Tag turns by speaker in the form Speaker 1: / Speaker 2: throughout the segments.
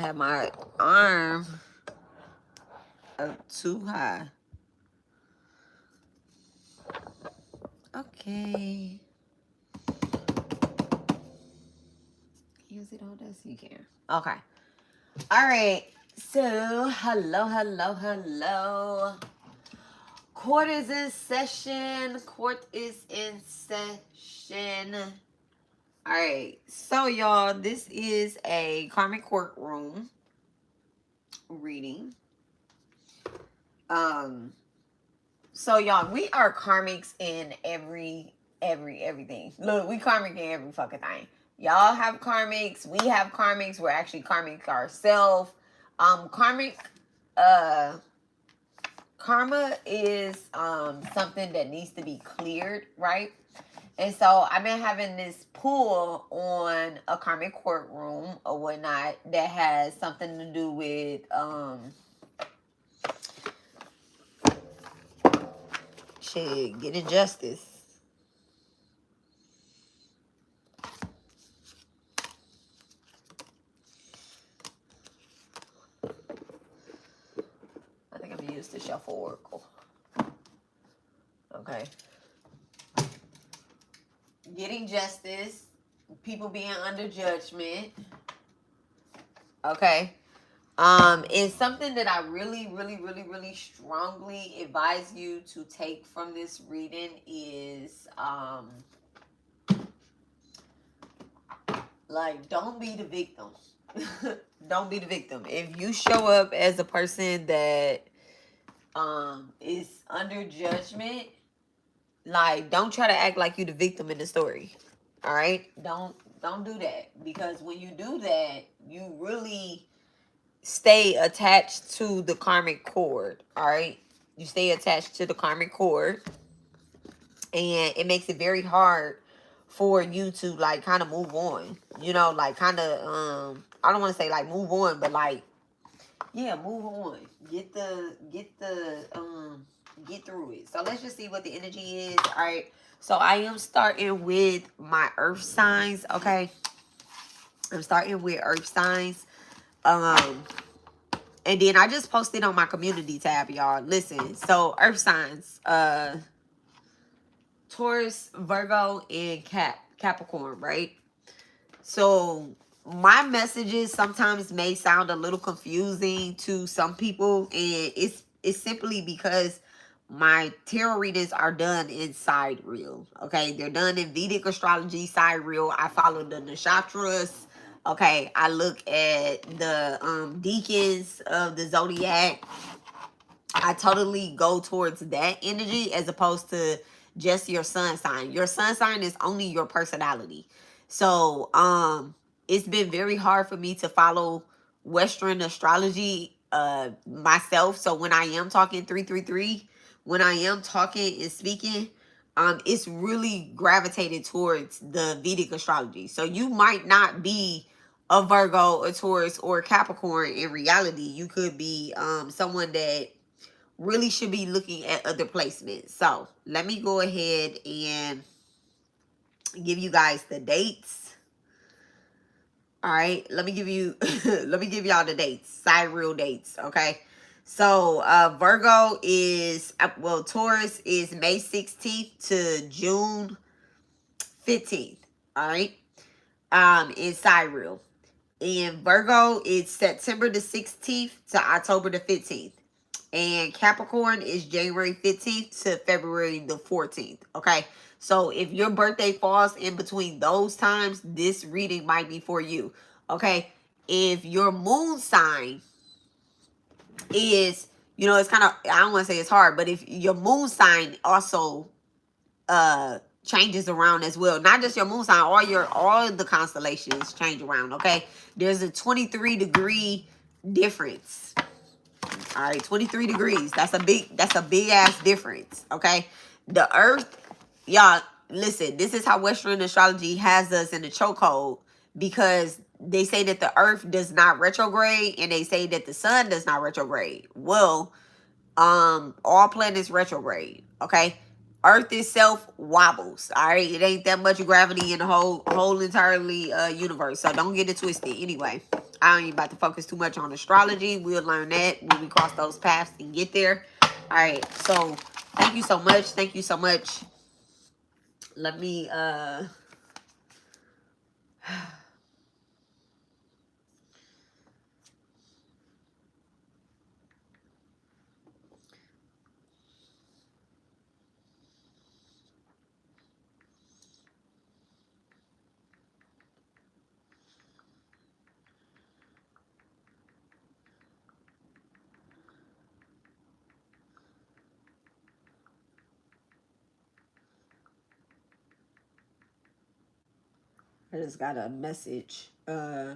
Speaker 1: have my arm up too high. Okay. Use it all this you can. Okay. All right. So, hello. Court is in session. Court is in session. All right. So, y'all, this is a Karmic Courtroom reading. So, y'all, we are karmics in everything. Look, we karmic in every fucking thing. Y'all have karmics. We have karmics. We're actually karmic ourselves. Karma is something that needs to be cleared, right? And so I've been having this pull on a Karmic Courtroom or whatnot that has something to do with getting justice. I think I'm gonna use the Shuffle Oracle. Okay. Getting justice, people being under judgment. Okay. And something that I really strongly advise you to take from this reading is like, don't be the victim. Don't be the victim. If you show up as a person that is under judgment, like, don't try to act like you the victim in the story. All right? Don't do that, because when you do that, you really stay attached to the karmic cord. All right? You stay attached to the karmic cord, and it makes it very hard for you to, like, kind of move on. You know, like, kind of I don't want to say like move on, but like, yeah, move on. Get through it. So let's just see what the energy is. All right. So I am starting with my earth signs. Okay. I'm starting with earth signs. And then I just posted on my community tab, y'all. Listen. So earth signs, Taurus, Virgo, and Capricorn, right? So my messages sometimes may sound a little confusing to some people, and it's simply because my tarot readings are done in sidereal. Okay, they're done in Vedic astrology sidereal. I follow the nakshatras. Okay, I look at the deacons of the zodiac. I totally go towards that energy as opposed to just your sun sign. Your sun sign is only your personality. So, it's been very hard for me to follow Western astrology myself. So when I am talking 333, when I am talking and speaking, it's really gravitated towards the Vedic astrology. So you might not be a Virgo, a Taurus, or a Capricorn in reality. You could be someone that really should be looking at other placements. So let me go ahead and give you guys the dates. All right, let me give you let me give y'all the dates, sidereal dates. Okay, so Virgo is Taurus is May 16th to June 15th. All right, in sidereal. And Virgo is September the 16th to October the 15th. And Capricorn is January 15th to February the 14th. Okay. So if your birthday falls in between those times, this reading might be for you. Okay. If your moon sign is, you know, it's kind of, I don't want to say it's hard, but if your moon sign also changes around as well, not just your moon sign, all the constellations change around. Okay. There's a 23-degree difference. All right, 23 degrees. That's a big ass difference. Okay. The earth, y'all, listen, this is how Western astrology has us in the chokehold, because they say that the earth does not retrograde and they say that the sun does not retrograde. Well, all planets retrograde. Okay. Earth itself wobbles. All right. It ain't that much gravity in the whole entirely universe. So don't get it twisted. Anyway. I ain't about to focus too much on astrology. We'll learn that when we cross those paths and get there. All right. So thank you so much. Thank you so much. Let me I just got a message. I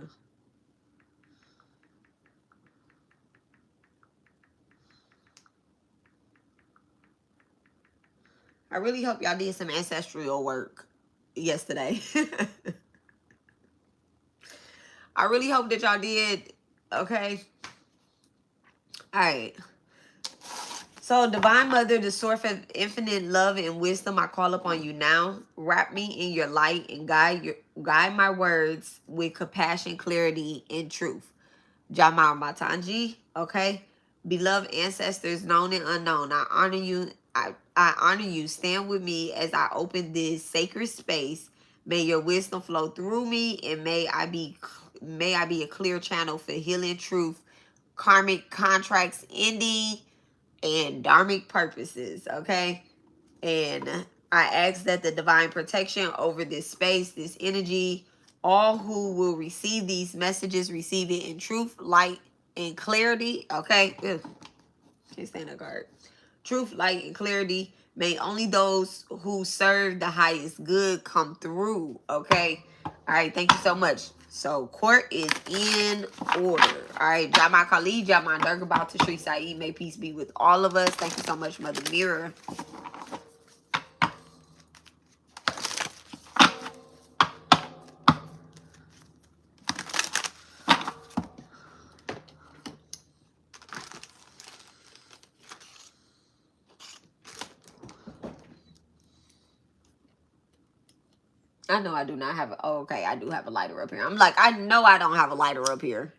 Speaker 1: really hope y'all did some ancestral work yesterday. I really hope that y'all did. Okay. All right. So, Divine Mother, the source of infinite love and wisdom, I call upon you now. Wrap me in your light and guide my words with compassion, clarity, and truth. Jamal Matanji, okay? Beloved ancestors, known and unknown, I honor you. I honor you. Stand with me as I open this sacred space. May your wisdom flow through me, and may I be a clear channel for healing, truth, karmic contracts ending, and dharmic purposes, okay? And I ask that the divine protection over this space, this energy, all who will receive these messages, receive it in truth, light, and clarity, okay? Ugh. Can't stand that card. Truth, light, and clarity. May only those who serve the highest good come through, okay? All right, thank you so much. So, court is in order. All right, Jama Kali, Jama Durgabal, Tashri Saeed. May peace be with all of us. Thank you so much, Mother Mirror. I know I do not have a... Oh, okay, I do have a lighter up here. I'm like, I know I don't have a lighter up here.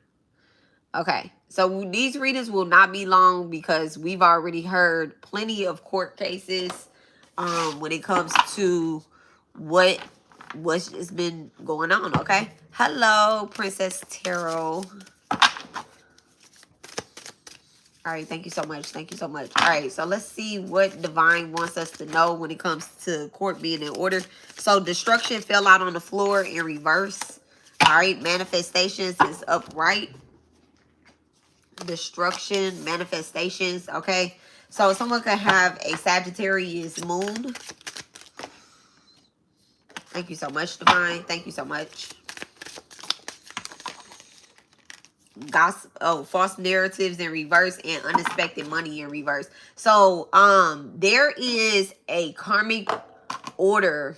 Speaker 1: Okay, so these readings will not be long because we've already heard plenty of court cases when it comes to what's just been going on, okay? Hello, Princess Tarot. All right, thank you so much. Thank you so much. All right, so let's see what Divine wants us to know when it comes to court being in order. So destruction fell out on the floor in reverse. All right, manifestations is upright. Destruction, manifestations, okay? So someone could have a Sagittarius moon. Thank you so much, Divine. Thank you so much. Gossip, false narratives in reverse and unexpected money in reverse. So there is a karmic order.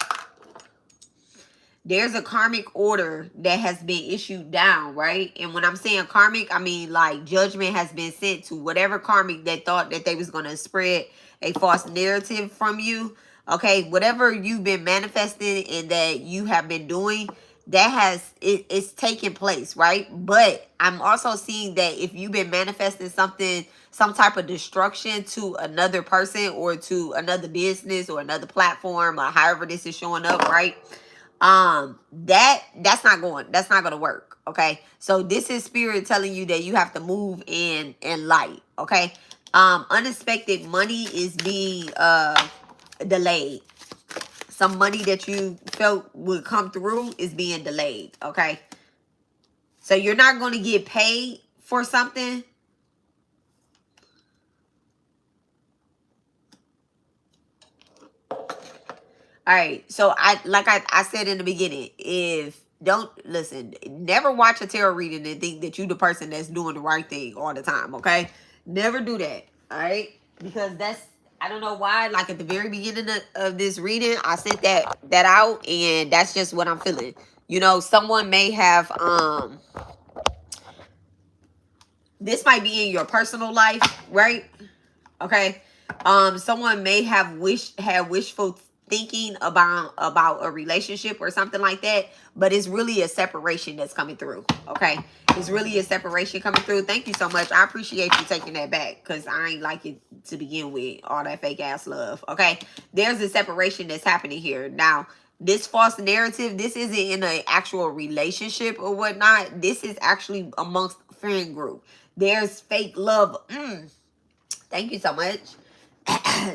Speaker 1: There's a karmic order that has been issued down, right? And when I'm saying karmic, I mean like judgment has been sent to whatever karmic that thought that they was going to spread a false narrative from you. Okay, whatever you've been manifesting and that you have been doing, that has it's taken place, right? But I'm also seeing that if you've been manifesting something, some type of destruction to another person or to another business or another platform or however this is showing up, right? That's not gonna work. Okay, so this is spirit telling you that you have to move in light. Okay, unexpected money is being delayed. Some money that you felt would come through is being delayed, okay? So you're not going to get paid for something. All right. So I said in the beginning, never watch a tarot reading and think that you the person that's doing the right thing all the time, okay? Never do that, all right? Because I don't know why, like at the very beginning of this reading, I sent that out, and that's just what I'm feeling. You know, someone may have, this might be in your personal life, right? Okay. Someone may have wishful thinking about a relationship or something like that, but it's really a separation that's coming through. Okay, it's really a separation coming through. Thank you so much. I appreciate you taking that back, because I ain't like it to begin with, all that fake ass love. Okay, there's a separation that's happening here now. This false narrative, this isn't in an actual relationship or whatnot. This is actually amongst friend group. There's fake love. Thank you so much.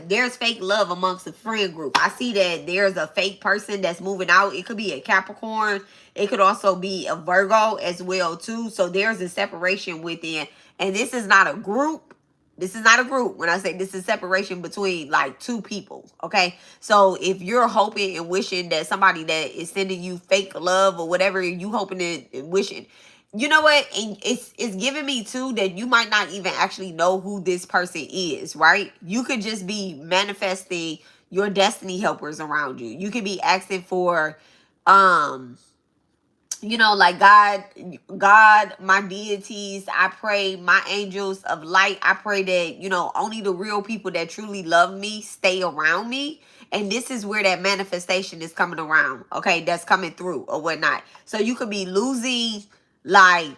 Speaker 1: There's fake love amongst the friend group. I see that there's a fake person that's moving out. It could be a Capricorn. It could also be a Virgo as well too. So there's a separation within. And this is not a group. This is not a group. When I say this is separation between like two people. Okay. So if you're hoping and wishing that somebody that is sending you fake love or whatever you hoping and wishing, you know what? And it's giving me too that you might not even actually know who this person is, right? You could just be manifesting your destiny helpers around you. You could be asking for, you know, like God, my deities, I pray, my angels of light, I pray that, you know, only the real people that truly love me stay around me. And this is where that manifestation is coming around, okay? That's coming through or whatnot. So you could be losing, like,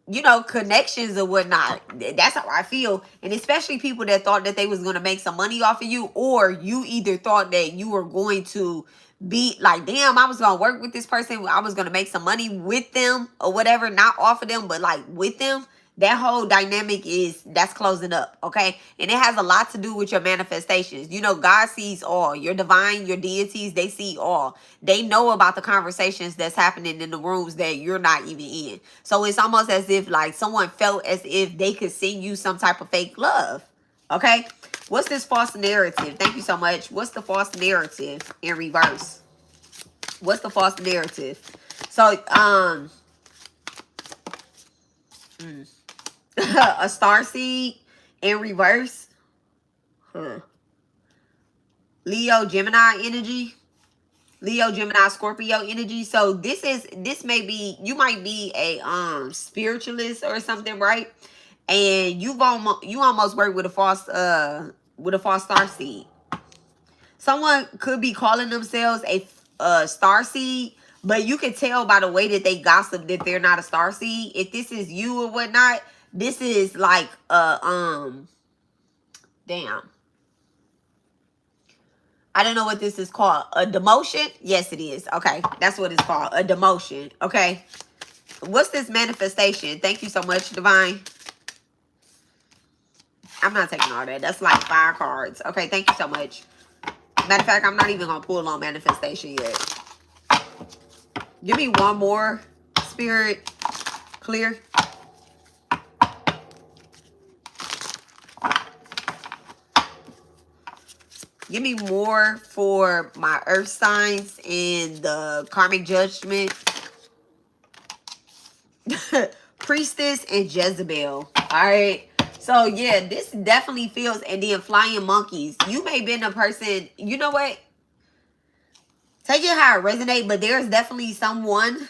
Speaker 1: you know, connections or whatnot. That's how I feel. And especially people that thought that they was going to make some money off of you, or you either thought that you were going to be like, damn, I was going to work with this person, I was going to make some money with them or whatever, not off of them, but like with them. That whole dynamic that's closing up, okay? And it has a lot to do with your manifestations. You know, God sees all. Your divine, your deities, they see all. They know about the conversations that's happening in the rooms that you're not even in. So it's almost as if like someone felt as if they could send you some type of fake love, okay? What's this false narrative? Thank you so much. What's the false narrative in reverse? What's the false narrative? So, a star seed in reverse. Leo, Gemini energy. Leo, Gemini, Scorpio energy. So this may be, you might be a spiritualist or something, right? And you almost work with a false star seed. Someone could be calling themselves a star seed, but you can tell by the way that they gossip that they're not a star seed. If this is you or whatnot, this is like damn. I don't know what this is called. A demotion? Yes, it is. Okay, that's what it's called. A demotion. Okay. What's this manifestation? Thank you so much, Divine. I'm not taking all that. That's like 5 cards. Okay, thank you so much. Matter of fact, I'm not even going to pull on manifestation yet. Give me one more, Spirit. Clear. Give me more for my earth signs in the karmic judgment. Priestess and Jezebel. All right. So, yeah, this definitely feels, and then flying monkeys. You may have been a person, you know what? Take it how it resonates, but there's definitely someone.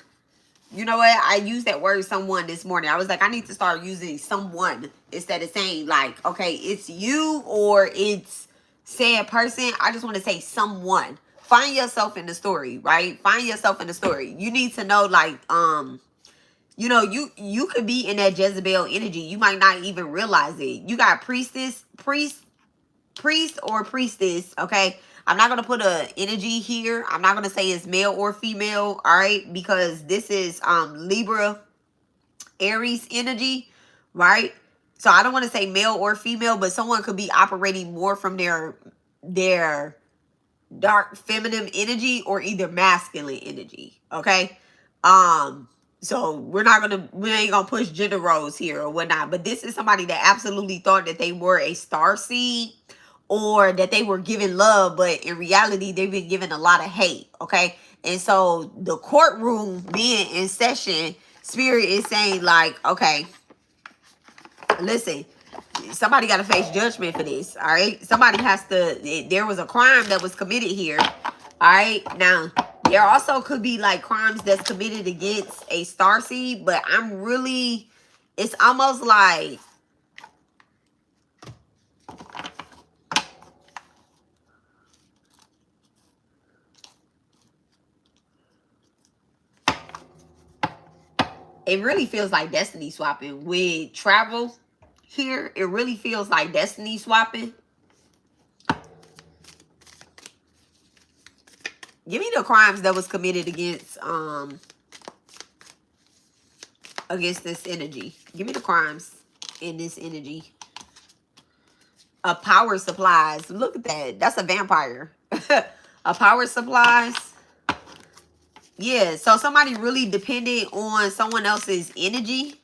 Speaker 1: You know what? I used that word someone this morning. I was like, I need to start using someone instead of saying like, okay, it's you or it's said person. I just want to say someone. Find yourself in the story, right? Find yourself in the story. You need to know like, you know, you could be in that Jezebel energy. You might not even realize it. You got priest or priestess, okay? I'm not going to put a energy here. I'm not going to say it's male or female, all right? Because this is Libra, Aries energy, right? So I don't want to say male or female, but someone could be operating more from their dark feminine energy or either masculine energy, okay? So we ain't gonna push gender roles here or whatnot, but this is somebody that absolutely thought that they were a star seed or that they were giving love, but in reality, they've been given a lot of hate, okay? And so the courtroom being in session, Spirit is saying like, okay, listen, somebody got to face judgment for this, all right? Somebody has to, there was a crime that was committed here, all right? Now, there also could be like crimes that's committed against a starseed, but it's almost like, It really feels like destiny swapping. With travel here, it really feels like destiny swapping. Give me the crimes that was committed against this energy. Give me the crimes in this energy. A power supplies. Look at that. That's a vampire. A power supplies. Yeah, so somebody really depended on someone else's energy.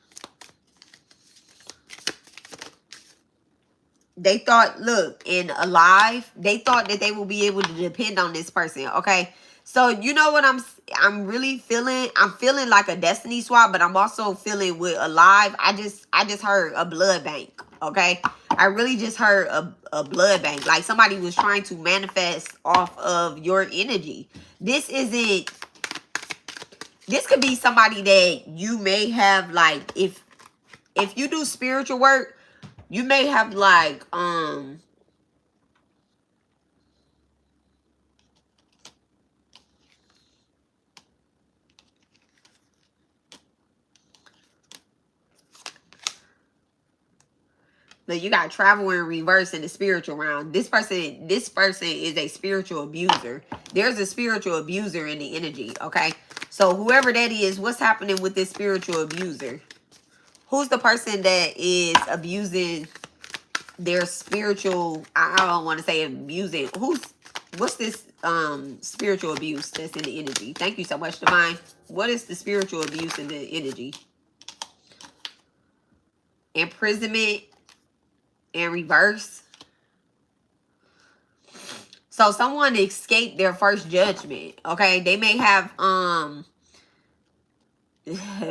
Speaker 1: They thought, look, in alive, they thought that they will be able to depend on this person, okay? So, you know what I'm really feeling? I'm feeling like a destiny swap, but I'm also feeling with alive. I just heard a blood bank, okay? I really just heard a blood bank. Like somebody was trying to manifest off of your energy. This could be somebody that you may have, like, if you do spiritual work, you may have like look, you got travel in reverse in the spiritual round. This person is a spiritual abuser. There's a spiritual abuser in the energy, okay? So whoever that is, what's happening with this spiritual abuser? Who's the person that is abusing their spiritual, I don't want to say abusing. What's this spiritual abuse that's in the energy? Thank you so much, Divine. What is the spiritual abuse in the energy? Imprisonment in reverse. So someone escaped their first judgment, okay? They may have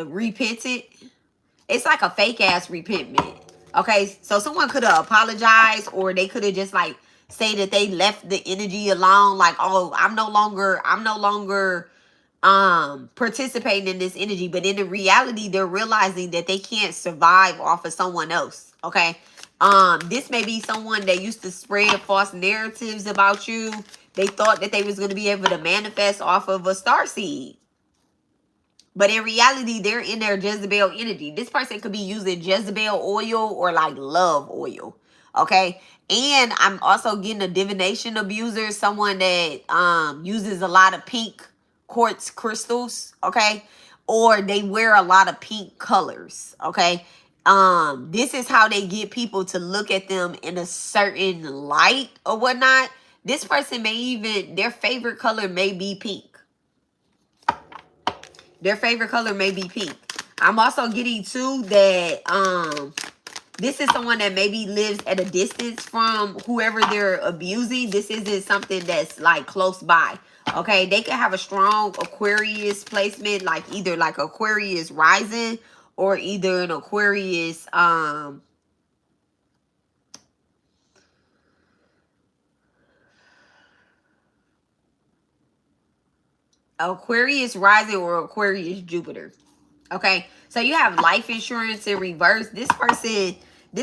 Speaker 1: repented. It's like a fake ass repentment. Okay, so someone could have apologized, or they could have just like say that they left the energy alone, like, oh, I'm no longer participating in this energy. But in the reality, they're realizing that they can't survive off of someone else. Okay. This may be someone that used to spread false narratives about you. They thought that they was going to be able to manifest off of a starseed. But in reality, they're in their Jezebel energy. This person could be using Jezebel oil or like love oil. Okay. And I'm also getting a divination abuser, someone that uses a lot of pink quartz crystals. Okay. Or they wear a lot of pink colors. Okay. This is how they get people to look at them in a certain light or whatnot. This person may even, their favorite color may be pink. Their favorite color may be pink. I'm also getting too that this is someone that maybe lives at a distance from whoever they're abusing. This isn't something that's like close by. Okay, they could have a strong Aquarius placement, like either like Aquarius rising or either an Aquarius Aquarius rising or Aquarius Jupiter. Okay, so you have life insurance in reverse. This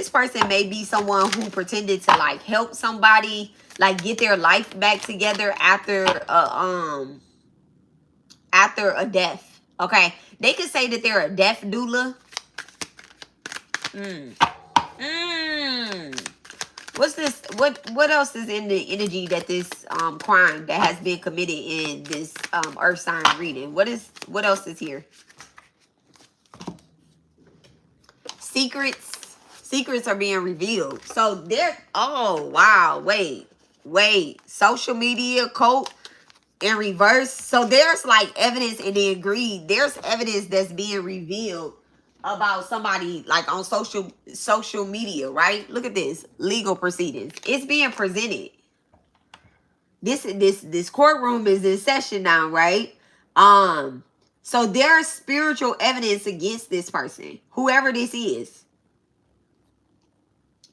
Speaker 1: person may be someone who pretended to like help somebody, like get their life back together after a death. Okay, they could say that they're a death doula. What's this? What else is in the energy that this crime that has been committed in this earth sign reading? What else is here? Secrets are being revealed. So there, oh wow, wait. Social media cult in reverse. So there's like evidence and they agree. There's evidence that's being revealed about somebody like on social media, right? Look at this. Legal proceedings. It's being presented. This courtroom is in session now, right? So there's spiritual evidence against this person, whoever this is.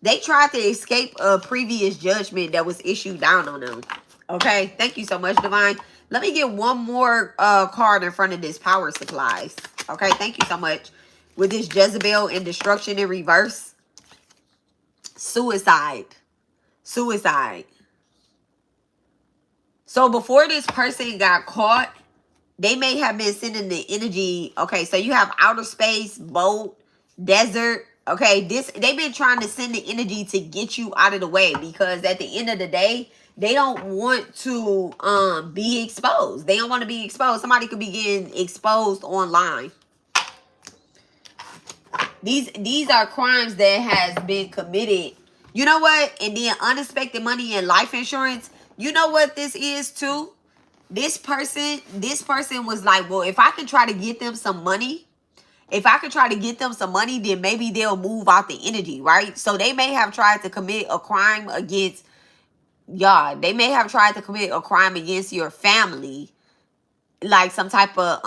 Speaker 1: They tried to escape a previous judgment that was issued down on them. Okay, thank you so much, Divine. Let me get one more card in front of this power supplies. Okay, thank you so much. With this Jezebel and destruction in reverse. Suicide. So before this person got caught, they may have been sending the energy. Okay, so you have outer space, boat, desert. Okay, they've been trying to send the energy to get you out of the way, because at the end of the day, they don't want to be exposed. They don't want to be exposed. Somebody could be getting exposed online. These are crimes that has been committed. You know what? And then unexpected money and life insurance. You know what this is too? This person was like, well, if I can try to get them some money, then maybe they'll move out the energy, right? So they may have tried to commit a crime against y'all. They may have tried to commit a crime against your family, like some type of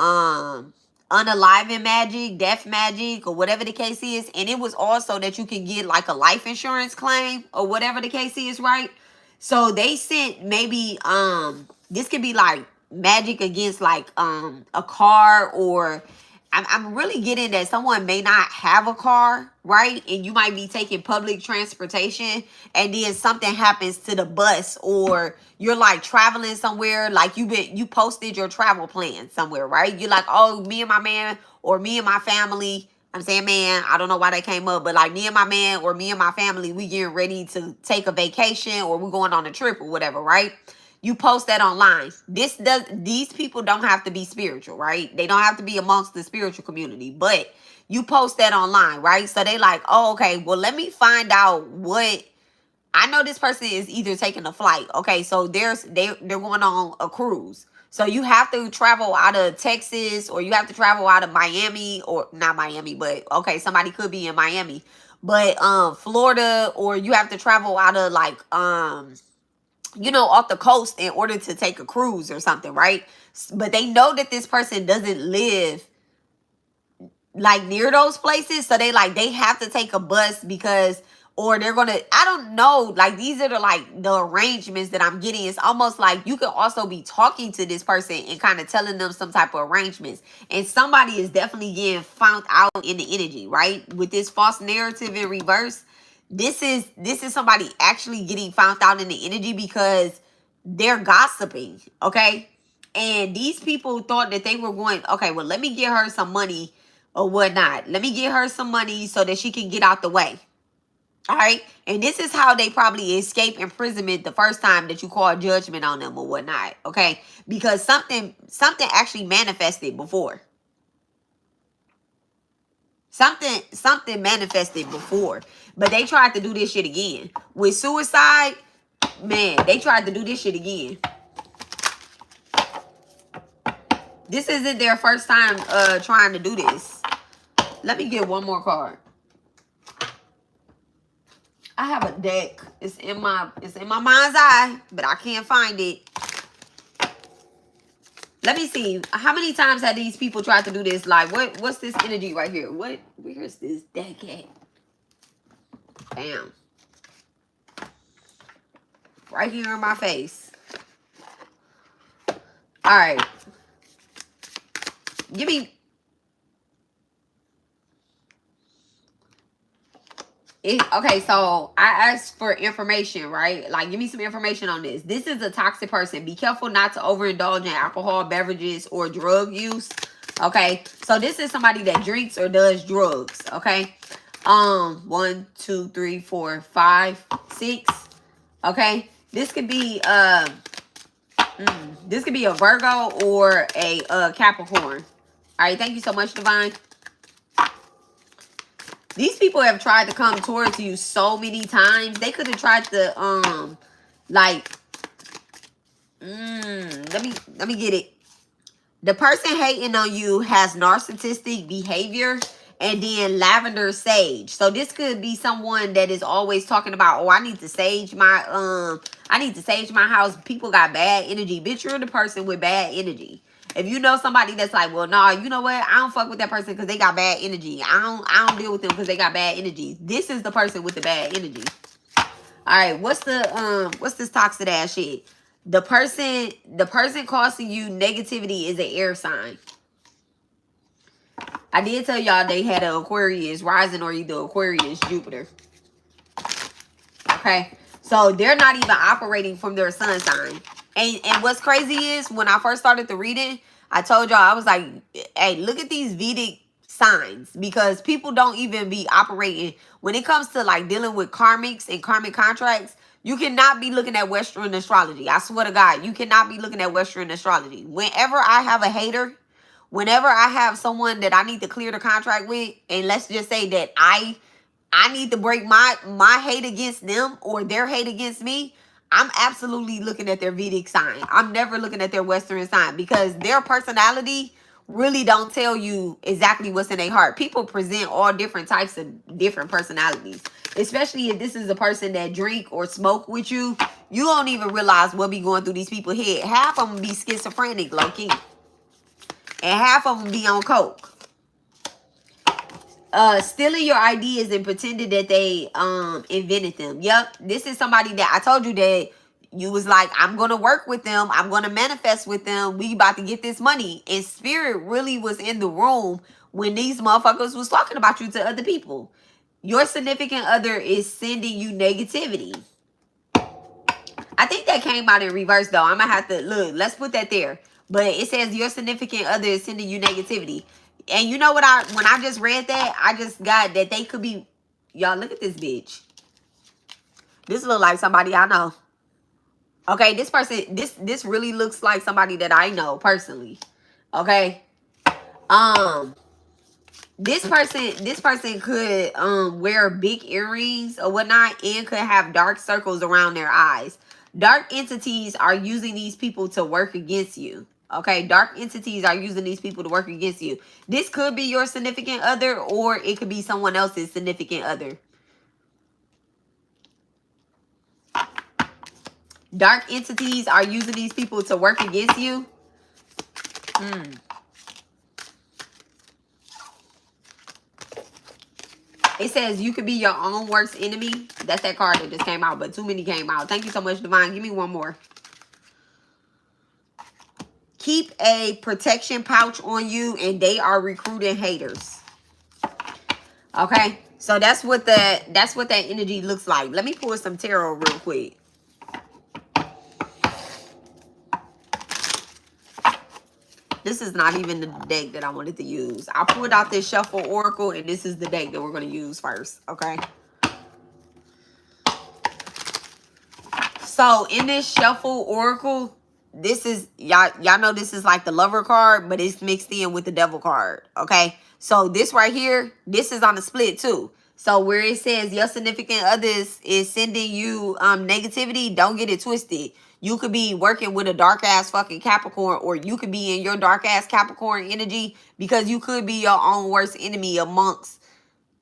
Speaker 1: unaliving magic, death magic, or whatever the case is. And it was also that you can get like a life insurance claim or whatever the case is, right? So they sent maybe this could be like magic against like a car, or I'm really getting that someone may not have a car, right? And you might be taking public transportation, and then something happens to the bus, or you're like traveling somewhere, like you posted your travel plan somewhere, right? You're like, oh, me and my man, or me and my family. I'm saying man, I don't know why that came up, but like me and my man or me and my family, we getting ready to take a vacation, or we're going on a trip or whatever, right? You post that online. These people don't have to be spiritual, right? They don't have to be amongst the spiritual community, but you post that online, right? So they like, oh, okay, well, let me find out what. I know this person is either taking a flight. Okay, so they're going on a cruise. So you have to travel out of Texas, or you have to travel out of Miami, or not Miami, but okay, somebody could be in Miami, but Florida, or you have to travel out of like off the coast in order to take a cruise or something, right? But they know that this person doesn't live like near those places, so they have to take a bus, because or they're gonna, I don't know, like these are the arrangements that I'm getting. It's almost like you could also be talking to this person and kind of telling them some type of arrangements, and somebody is definitely getting found out in the energy, right? With this false narrative in reverse, this is somebody actually getting found out in the energy because they're gossiping, okay? And these people thought that they were going, okay, well, let me get her some money or whatnot. Let me get her some money so that she can get out the way. All right. And this is how they probably escape imprisonment the first time that you call judgment on them or whatnot. Okay. Because something actually manifested before. Something manifested before. But they tried to do this shit again. With suicide, man, they tried to do this shit again. This isn't their first time trying to do this. Let me get one more card. I have a deck. It's in my mind's eye, but I can't find it. Let me see. How many times have these people tried to do this? Like, what's this energy right here? Where is this deck at? Bam. Right here in my face. All right. Give me. Okay, so I asked for information, right? Like, give me some information on this. This is a toxic person. Be careful not to overindulge in alcohol, beverages, or drug use. Okay, so this is somebody that drinks or does drugs. Okay, 1, 2, 3, 4, 5, 6. Okay, this could be a Virgo or a Capricorn. All right, thank you so much, Divine. These people have tried to come towards you so many times. They could have tried to, let me get it. The person hating on you has narcissistic behavior, and then lavender sage. So this could be someone that is always talking about, oh, I need to sage my house. People got bad energy. Bitch, you're the person with bad energy. If you know somebody that's like, well, nah, you know what? I don't fuck with that person because they got bad energy. I don't deal with them because they got bad energy. This is the person with the bad energy. All right, what's this toxic ass shit? The person causing you negativity is an air sign. I did tell y'all they had an Aquarius rising or either Aquarius Jupiter. Okay, so they're not even operating from their sun sign. And what's crazy is when I first started the reading, I told y'all, I was like, hey, look at these Vedic signs, because people don't even be operating when it comes to like dealing with karmics and karmic contracts. You cannot be looking at Western astrology. I swear to God, you cannot be looking at Western astrology. Whenever I have a hater, whenever I have someone that I need to clear the contract with, and let's just say that I need to break my hate against them or their hate against me, I'm absolutely looking at their Vedic sign. I'm never looking at their Western sign, because their personality really don't tell you exactly what's in their heart. People present all different types of different personalities, especially if this is a person that drink or smoke with you. You don't even realize what be going through these people's head. Half of them be schizophrenic, low key, and half of them be on coke. Stealing your ideas and pretending that they invented them. Yep, this is somebody that I told you that you was like, I'm gonna work with them, I'm gonna manifest with them, we about to get this money. And spirit really was in the room when these motherfuckers was talking about you to other people. Your significant other is sending you negativity. I think that came out in reverse though. I'm gonna have to look, let's put that there. But it says your significant other is sending you negativity. And you know what, when I just read that, I just got that they could be, y'all look at this bitch. This look like somebody I know. Okay, this person, this really looks like somebody that I know personally. Okay. This person could wear big earrings or whatnot, and could have dark circles around their eyes. Dark entities are using these people to work against you. Okay, dark entities are using these people to work against you. This could be your significant other, or it could be someone else's significant other. Dark entities are using these people to work against you. It says you could be your own worst enemy. That's that card that just came out, but too many came out. Thank you so much, Divine. Give me one more. Keep a protection pouch on you, and they are recruiting haters. Okay, so that's what that energy looks like. Let me pull some tarot real quick. This is not even the deck that I wanted to use. I pulled out this Shuffle Oracle, and this is the deck that we're going to use first. Okay. So in this Shuffle Oracle, this is, y'all know this is like the Lover card, but it's mixed in with the Devil card. Okay. So this right here, this is on the split too. So where it says your significant others is sending you negativity, don't get it twisted. You could be working with a dark ass fucking Capricorn, or you could be in your dark ass Capricorn energy, because you could be your own worst enemy amongst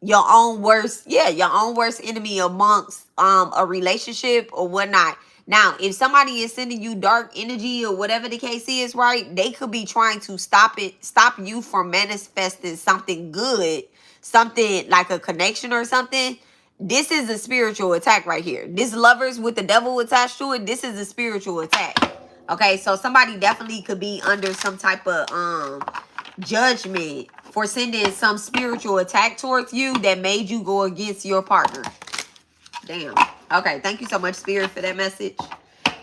Speaker 1: your own worst enemy amongst a relationship or whatnot. Now, if somebody is sending you dark energy or whatever the case is, right, they could be trying to stop you from manifesting something good, something like a connection or something. This is a spiritual attack right here. This Lovers with the Devil attached to it, this is a spiritual attack. Okay, so somebody definitely could be under some type of judgment for sending some spiritual attack towards you that made you go against your partner. Damn. Okay, thank you so much, Spirit, for that message.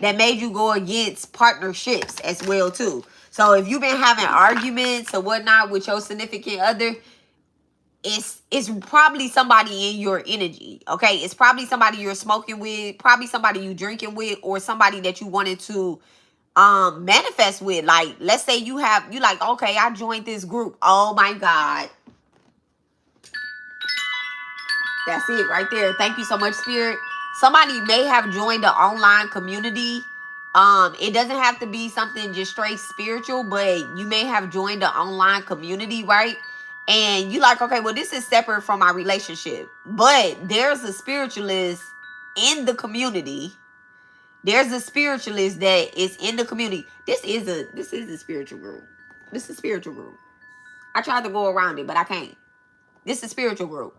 Speaker 1: That made you go against partnerships as well, too. So if you've been having arguments or whatnot with your significant other, it's probably somebody in your energy, okay? It's probably somebody you're smoking with, probably somebody you drinking with, or somebody that you wanted to manifest with. Like, let's say you like, okay, I joined this group. Oh my God. That's it right there. Thank you so much, Spirit. Somebody may have joined the online community. It doesn't have to be something just straight spiritual, but you may have joined the online community, right? And you like, okay, well, this is separate from my relationship. But there's a spiritualist in the community. There's a spiritualist that is in the community. This is a spiritual group. This is a spiritual group. I tried to go around it, but I can't. This is a spiritual group.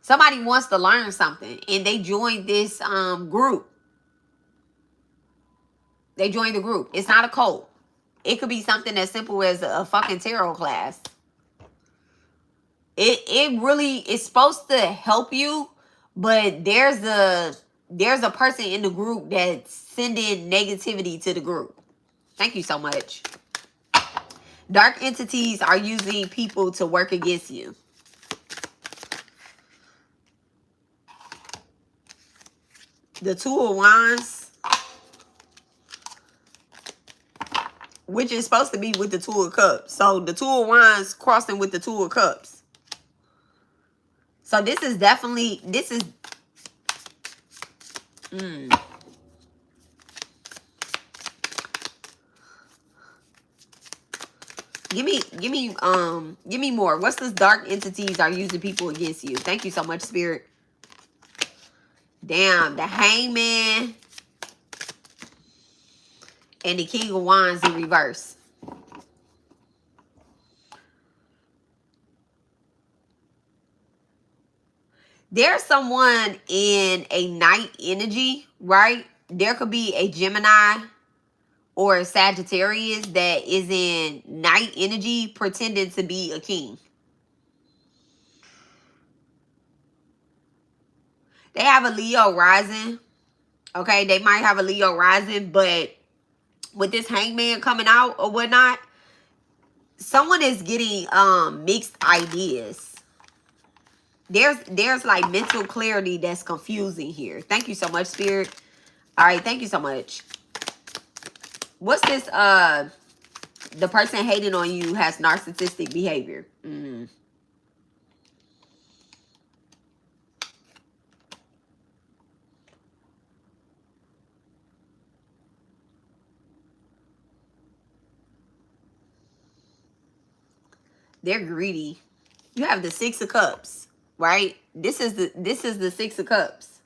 Speaker 1: Somebody wants to learn something, and they joined this group. They joined the group. It's not a cult. It could be something as simple as a fucking tarot class. It really is supposed to help you, but there's a person in the group that's sending negativity to the group. Thank you so much. Dark entities are using people to work against you. The Two of Wands, which is supposed to be with the Two of Cups. So the Two of Wands crossing with the Two of Cups. So this is definitely, this is, Give me more. What's this dark entities are using people against you? Thank you so much, Spirit. Damn, the Hangman and the King of Wands in reverse. There's someone in a night energy, right? There could be a Gemini or a Sagittarius that is in night energy pretending to be a king. They have a Leo rising. Okay, they might have a Leo rising, but with this Hangman coming out or whatnot, someone is getting mixed ideas. There's like mental clarity that's confusing here. Thank you so much, Spirit. All right, thank you so much. What's this? The person hating on you has narcissistic behavior. They're greedy. You have the Six of Cups, right? This is the Six of Cups.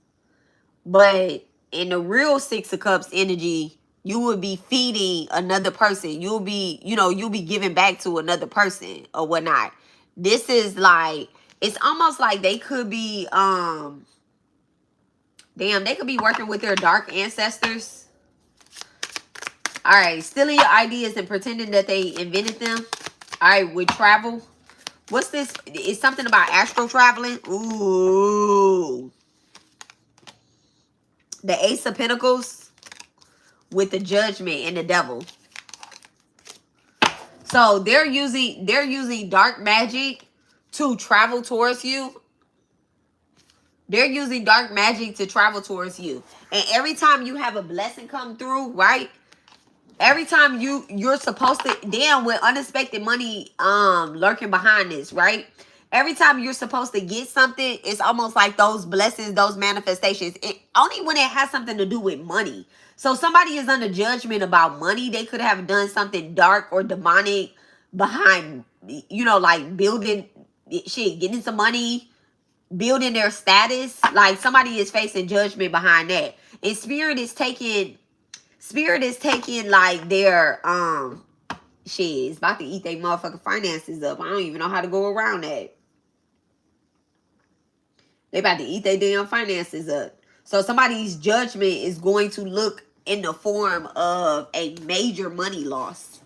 Speaker 1: But in the real Six of Cups energy, you would be feeding another person. You'll be giving back to another person or whatnot. This is like, it's almost like they could be they could be working with their dark ancestors. All right, stealing your ideas and pretending that they invented them. All right, with travel. What's this? It's something about astral traveling. Ooh. The Ace of Pentacles with the Judgment and the Devil. So they're using dark magic to travel towards you. They're using dark magic to travel towards you. And every time you have a blessing come through, right? Every time you're supposed to, damn, with unexpected money lurking behind this, right? Every time you're supposed to get something, it's almost like those blessings, those manifestations. Only when it has something to do with money. So somebody is under judgment about money. They could have done something dark or demonic behind, like building shit, getting some money, building their status. Like somebody is facing judgment behind that. And Spirit is taking like their shit, it's about to eat their motherfucking finances up. I don't even know how to go around that. They about to eat their damn finances up. So somebody's judgment is going to look in the form of a major money loss.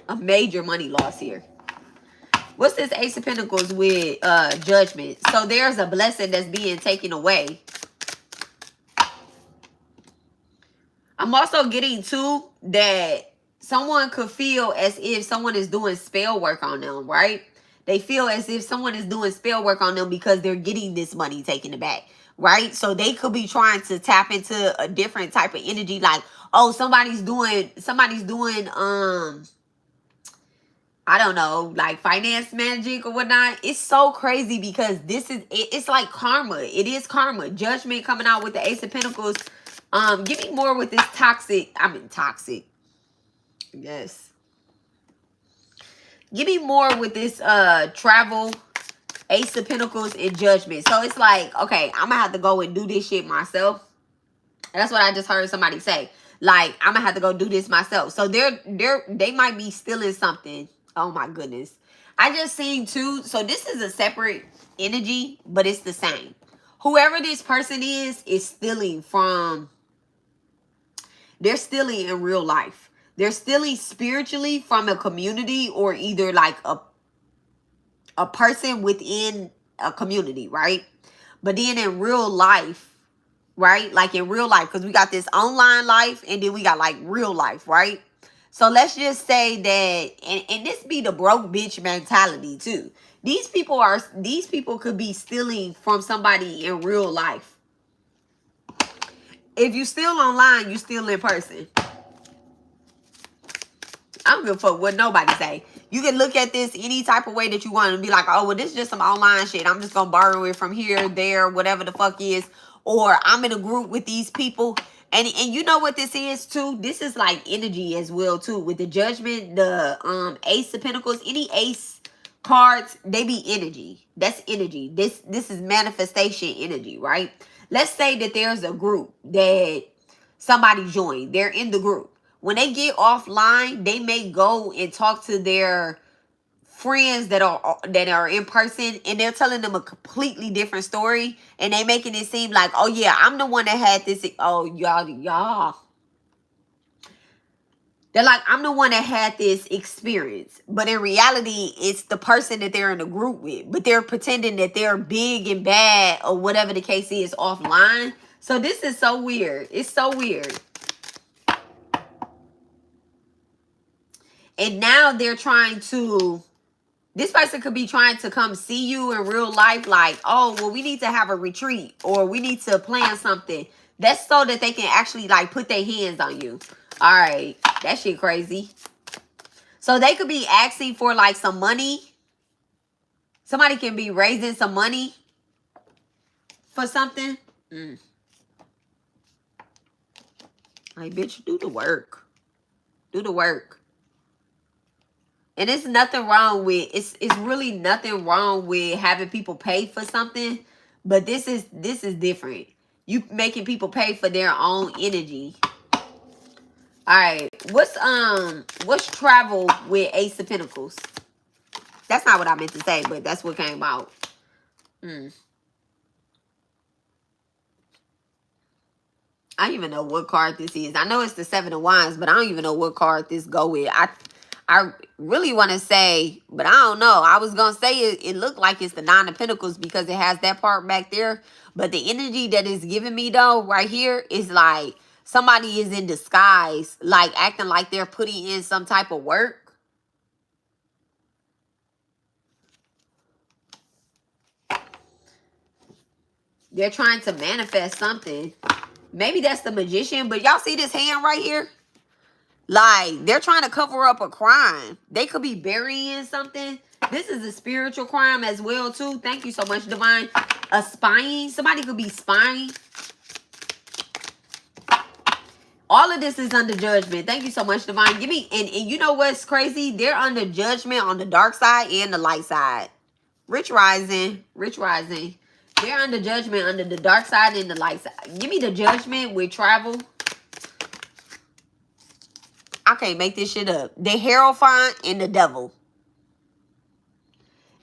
Speaker 1: A major money loss here. What's this Ace of Pentacles with Judgment? So there's a blessing that's being taken away. I'm also getting too that someone could feel as if someone is doing spell work on them, right? They feel as if someone is doing spell work on them because they're getting this money taken back, right? So they could be trying to tap into a different type of energy, like, oh, somebody's doing I don't know, like finance magic or whatnot. It's so crazy because it's like karma. It is karma. Judgment coming out with the Ace of Pentacles. Give me more with this toxic. Yes. Give me more with this travel, Ace of Pentacles, and Judgment. So it's like, okay, I'm gonna have to go and do this shit myself. That's what I just heard somebody say. Like, I'm gonna have to go do this myself. So they might be stealing something. Oh my goodness. I just seen too. So this is a separate energy, but it's the same. Whoever this person is stealing from. They're stealing in real life. They're stealing spiritually from a community or either like a person within a community, right? But then in real life, right? Like in real life, because we got this online life and then we got like real life, right? So let's just say that, and this be the broke bitch mentality too. These people could be stealing from somebody in real life. If you steal online, you steal in person. I don't give a fuck what nobody say. You can look at this any type of way that you want and be like, oh, well, this is just some online shit. I'm just going to borrow it from here, there, whatever the fuck is. Or I'm in a group with these people. And you know what this is too? This is like energy as well too. With the Judgment, the Ace of Pentacles, any Ace cards, they be energy. That's energy. This is manifestation energy, right? Let's say that there's a group that somebody joined. They're in the group. When they get offline, they may go and talk to their friends that are in person, and they're telling them a completely different story, and they making it seem like, oh yeah, I'm the one that had this. Oh y'all. They're like, I'm the one that had this experience. But in reality, it's the person that they're in a group with. But they're pretending that they're big and bad or whatever the case is offline. So this is so weird. It's so weird. And now they're trying to, this person could be trying to come see you in real life. Like, oh, well, we need to have a retreat. Or we need to plan something. That's so that they can actually like put their hands on you. All right. That shit crazy. So they could be asking for like some money. Somebody can be raising some money for something. Like, bitch, do the work. Do the work. And it's nothing wrong with, it's really nothing wrong with having people pay for something. But this is different. You making people pay for their own energy. All right, what's travel with Ace of Pentacles? That's not what I meant to say, but that's what came out. I don't even know what card this is. I know it's the Seven of Wands, but I don't even know what card this go with. I really want to say, but I don't know. I was going to say it looked like it's the Nine of Pentacles because it has that part back there. But the energy that is giving me, though, right here is like somebody is in disguise, like acting like they're putting in some type of work. They're trying to manifest something. Maybe that's the Magician, but y'all see this hand right here? Like, they're trying to cover up a crime. They could be burying something. This is a spiritual crime as well, too. Thank you so much, Divine. A spying. Somebody could be spying. All of this is under judgment. Thank you so much, Divine. Give me, and you know what's crazy? They're under judgment on the dark side and the light side. Rich rising. Rich rising. They're under judgment under the dark side and the light side. Give me the judgment with travel. I can't make this shit up. The Hierophant and the Devil.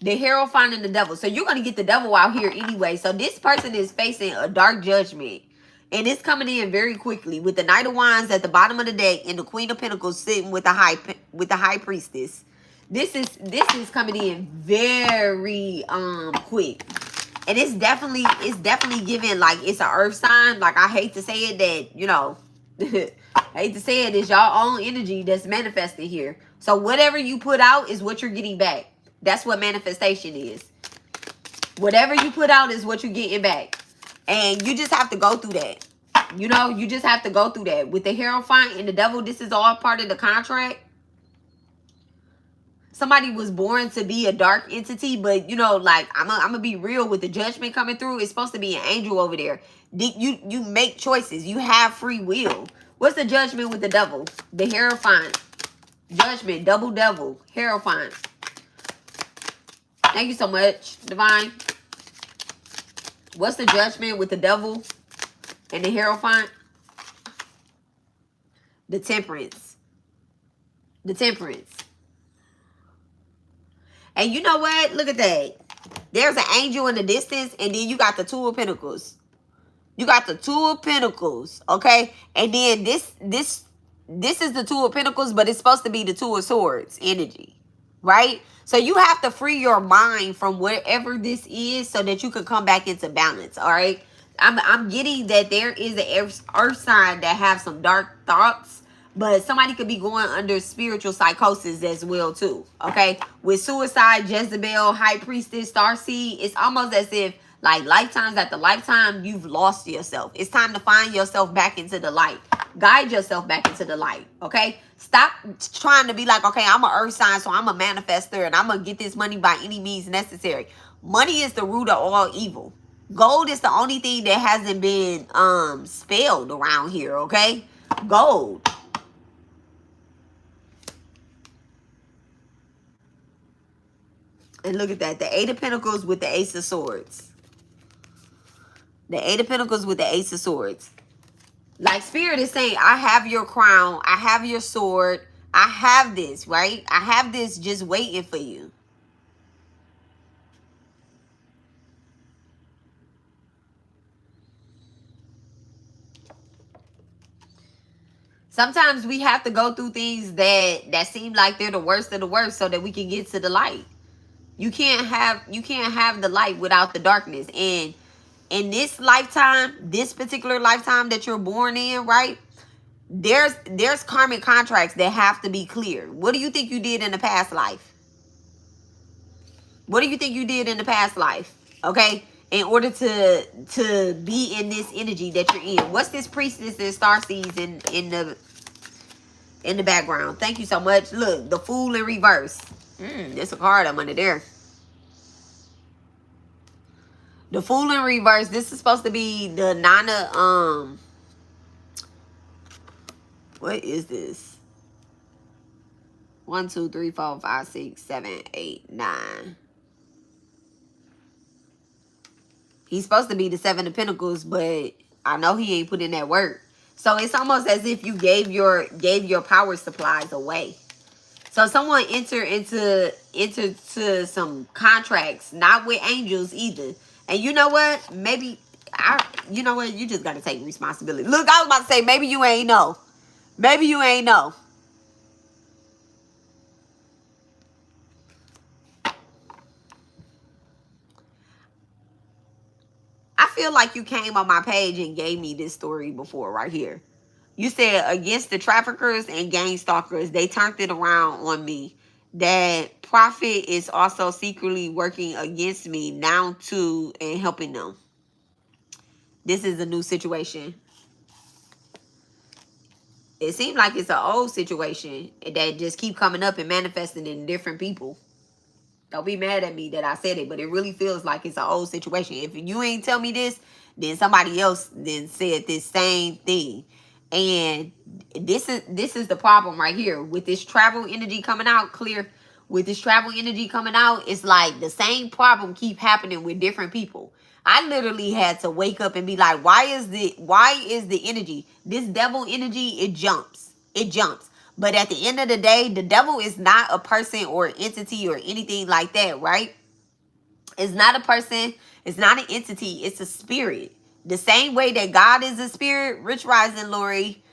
Speaker 1: The Hierophant and the Devil. So you're going to get the devil out here anyway. So this person is facing a dark judgment. And it's coming in very quickly with the Knight of Wands at the bottom of the deck and the Queen of Pentacles sitting with the High Priestess. This is coming in very quick. And it's definitely giving like it's an earth sign. Like, I hate to say it that, you know, I hate to say it, it's y'all own energy that's manifesting here. So whatever you put out is what you're getting back. That's what manifestation is. Whatever you put out is what you're getting back. And you just have to go through that. You know, you just have to go through that. With the Hierophant and the Devil, this is all part of the contract. Somebody was born to be a dark entity, but, you know, like, I'm gonna be real with the judgment coming through. It's supposed to be an angel over there. You make choices. You have free will. What's the judgment with the Devil? The Hierophant. Judgment, double devil, Hierophant. Thank you so much, Divine. What's the judgment with the Devil and the Hierophant? The Temperance. The Temperance. And you know what? Look at that. There's an angel in the distance, and then you got the Two of Pentacles. You got the Two of Pentacles, okay? And then this is the Two of Pentacles, but it's supposed to be the Two of Swords energy, right? So you have to free your mind from whatever this is so that you can come back into balance, all right? I'm getting that there is an earth sign that have some dark thoughts, But somebody could be going under spiritual psychosis as well too. Okay, with suicide, Jezebel, High Priestess, Starseed, it's almost as if like lifetimes after lifetime you've lost yourself. It's time to find yourself back into the light. Guide yourself back into the light. Okay, stop trying to be like, okay, I'm an earth sign, so I'm a manifester and I'm gonna get this money by any means necessary. Money is the root of all evil. Gold is the only thing that hasn't been spelled around here. Okay, gold. And look at that. The Eight of Pentacles with the Ace of Swords. The Eight of Pentacles with the Ace of Swords. Like Spirit is saying, I have your crown. I have your sword. I have this, right? I have this just waiting for you. Sometimes we have to go through things that seem like they're the worst of the worst so that we can get to the light. You can't have the light without the darkness. And in this lifetime, this particular lifetime that you're born in, right? There's karmic contracts that have to be cleared. What do you think you did in the past life? What do you think you did in the past life? Okay? In order to be in this energy that you're in. What's this priestess and starseeds in the background? Thank you so much. Look, the Fool in reverse. There's a card I'm under there. The Fool in reverse. This is supposed to be the Nana. What is this? 1, 2, 3, 4, 5, 6, 7, 8, 9. He's supposed to be the Seven of Pentacles, but I know he ain't put in that work. So it's almost as if you gave your power supplies away. So someone entered into some contracts, not with angels either. And you know what? Maybe you know what? You just gotta take responsibility. Look, I was about to say maybe you ain't know. Maybe you ain't know. I feel like you came on my page and gave me this story before right here. You said against the traffickers and gang stalkers, they turned it around on me. That prophet is also secretly working against me now too and helping them. This is a new situation. It seems like it's an old situation that just keep coming up and manifesting in different people. Don't be mad at me that I said it, but it really feels like it's an old situation. If you ain't tell me this, then somebody else then said this same thing. And this is the problem right here. With this travel energy coming out, clear. With this travel energy coming out, it's like the same problem keep happening with different people. I literally had to wake up and be like, why is the energy, this devil energy, it jumps. It jumps. But at the end of the day, the devil is not a person or entity or anything like that, right? It's not a person. It's not an entity. It's a spirit. The same way that God is a spirit, Rich Rising Lori,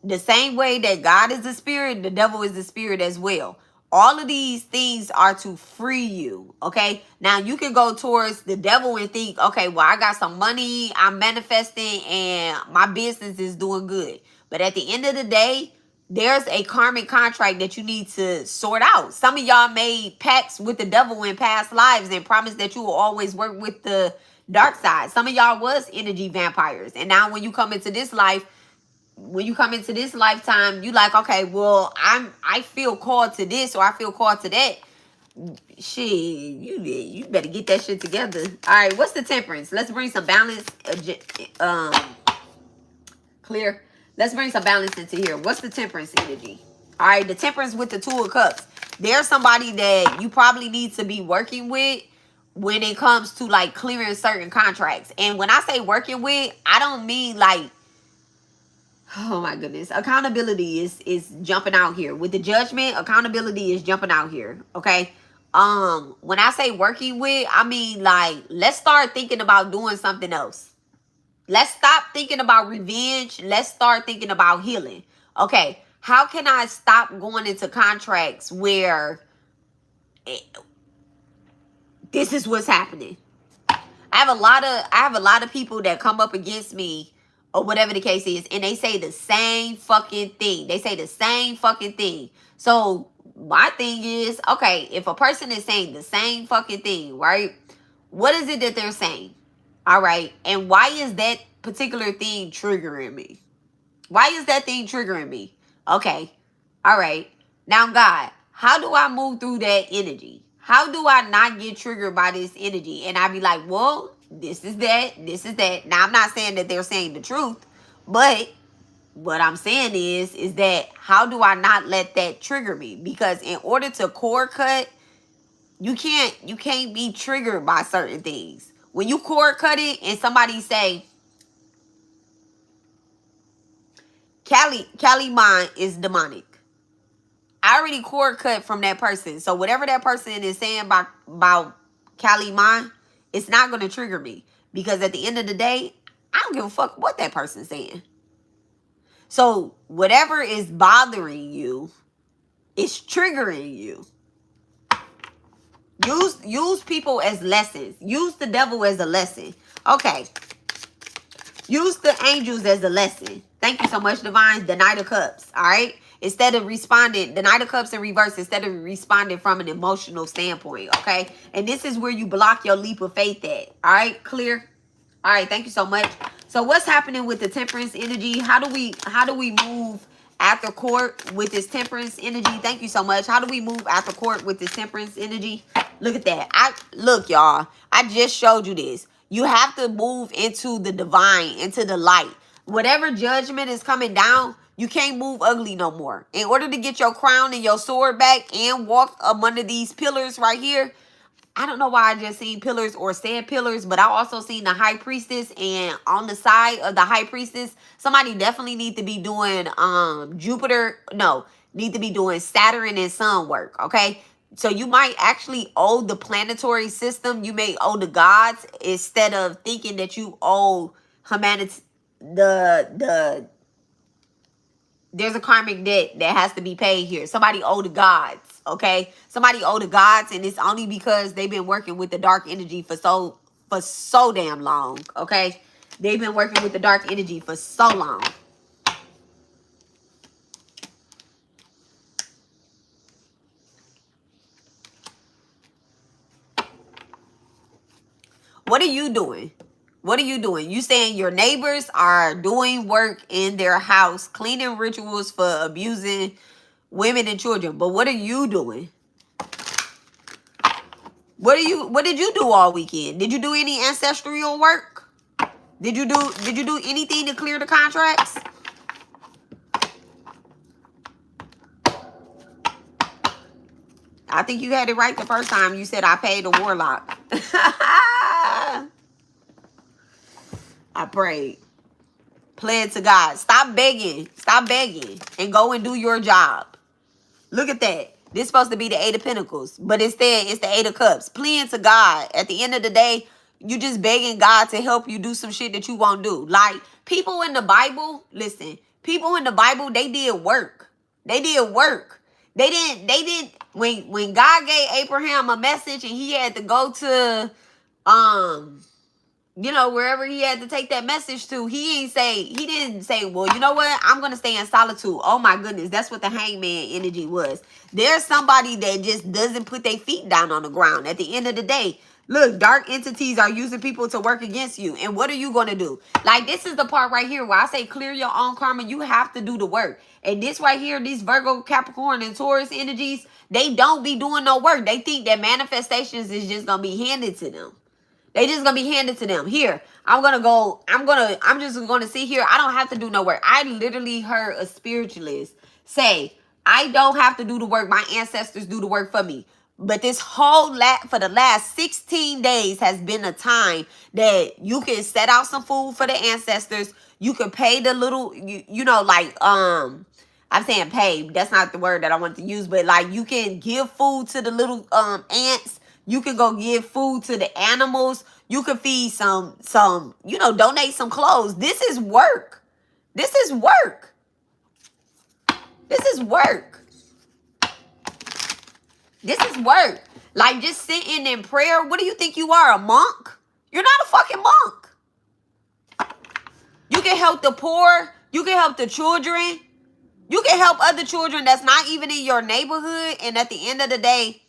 Speaker 1: the same way that God is a spirit, the devil is a spirit as well. All of these things are to free you, okay? Now, you can go towards the devil and think, okay, well, I got some money, I'm manifesting, and my business is doing good. But at the end of the day, there's a karmic contract that you need to sort out. Some of y'all made pacts with the devil in past lives and promised that you will always work with the dark side. Some of y'all was energy vampires. And now when you come into this life, when you come into this lifetime, you like, okay, well, I feel called to this or I feel called to that. Shit, you better get that shit together. All right, what's the Temperance? Let's bring some balance. Clear. Let's bring some balance into here. What's the Temperance energy? All right, the Temperance with the Two of Cups. There's somebody that you probably need to be working with when it comes to like clearing certain contracts. And when I say working with, I don't mean like, oh my goodness, accountability is jumping out here. With the Judgment, accountability is jumping out here. Okay. When I say working with, I mean like, let's start thinking about doing something else. Let's stop thinking about revenge. Let's start thinking about healing. Okay, how can I stop going into contracts where this is what's happening? I have a lot of people that come up against me or whatever the case is, and they say the same fucking thing. They say the same fucking thing. So my thing is, okay, if a person is saying the same fucking thing, right? What is it that they're saying? All right. And why is that particular thing triggering me? Why is that thing triggering me? Okay. All right. Now, God, how do I move through that energy? How do I not get triggered by this energy? And I be like, well, this is that. This is that. Now, I'm not saying that they're saying the truth, but what I'm saying is that how do I not let that trigger me? Because in order to cord cut, you can't be triggered by certain things. When you cord cut it and somebody say, Cali mind is demonic. I already cord cut from that person. So whatever that person is saying about Cali mind, it's not going to trigger me. Because at the end of the day, I don't give a fuck what that person's saying. So whatever is bothering you, it's triggering you. Use people as lessons. Use the devil as a lesson. Okay. Use the angels as a lesson. Thank you so much, Divine. The Knight of Cups. All right. Instead of responding, the Knight of Cups in reverse, instead of responding from an emotional standpoint. Okay. And this is where you block your leap of faith at. All right. Clear. All right. Thank you so much. So what's happening with the Temperance energy? How do we move after court with this Temperance energy? Thank you so much. How do we move after court with this Temperance energy? Look at that. Look, y'all. I just showed you this. You have to move into the divine, into the light. Whatever judgment is coming down, you can't move ugly no more. In order to get your crown and your sword back and walk up under these pillars right here, I don't know why I just seen pillars or said pillars, but I also seen the High Priestess, and on the side of the High Priestess, somebody definitely need to be doing need to be doing Saturn and Sun work, okay? So you might actually owe the planetary system, you may owe the gods, instead of thinking that you owe humanity there's a karmic debt that has to be paid here. Somebody owe the gods, okay? Somebody owe the gods, and it's only because they've been working with the dark energy for so damn long, okay? They've been working with the dark energy for so long. What are you doing? What are you doing? You saying your neighbors are doing work in their house, cleaning rituals for abusing women and children. But what are you doing? What did you do all weekend? Did you do any ancestral work? Did you do anything to clear the contracts? I think you had it right the first time. You said I paid a warlock. I prayed. Pledge to God. Stop begging. Stop begging. And go and do your job. Look at that. This is supposed to be the Eight of Pentacles. But instead, it's the Eight of Cups. Pleading to God. At the end of the day, you just begging God to help you do some shit that you won't do. Like, people in the Bible, listen. People in the Bible, they did work. They did work. They didn't. When God gave Abraham a message and he had to go to, wherever he had to take that message to, he didn't say, well, you know what? I'm going to stay in solitude. Oh my goodness. That's what the hangman energy was. There's somebody that just doesn't put their feet down on the ground. At the end of the day, look, dark entities are using people to work against you. And what are you going to do? Like, this is the part right here where I say clear your own karma. You have to do the work. And this right here, these Virgo, Capricorn, and Taurus energies, they don't be doing no work. They think that manifestations is just going to be handed to them. They just gonna be handed to them. Here, I'm just gonna sit here. I don't have to do no work. I literally heard a spiritualist say, I don't have to do the work. My ancestors do the work for me. But this whole for the last 16 days has been a time that you can set out some food for the ancestors. You can pay the little, I'm saying pay. That's not the word that I want to use. But like, you can give food to the little ants. You can go give food to the animals. You can feed some, donate some clothes. This is work. This is work. This is work. This is work. Like, just sitting in prayer. What do you think you are, a monk? You're not a fucking monk. You can help the poor. You can help the children. You can help other children that's not even in your neighborhood. And at the end of the day,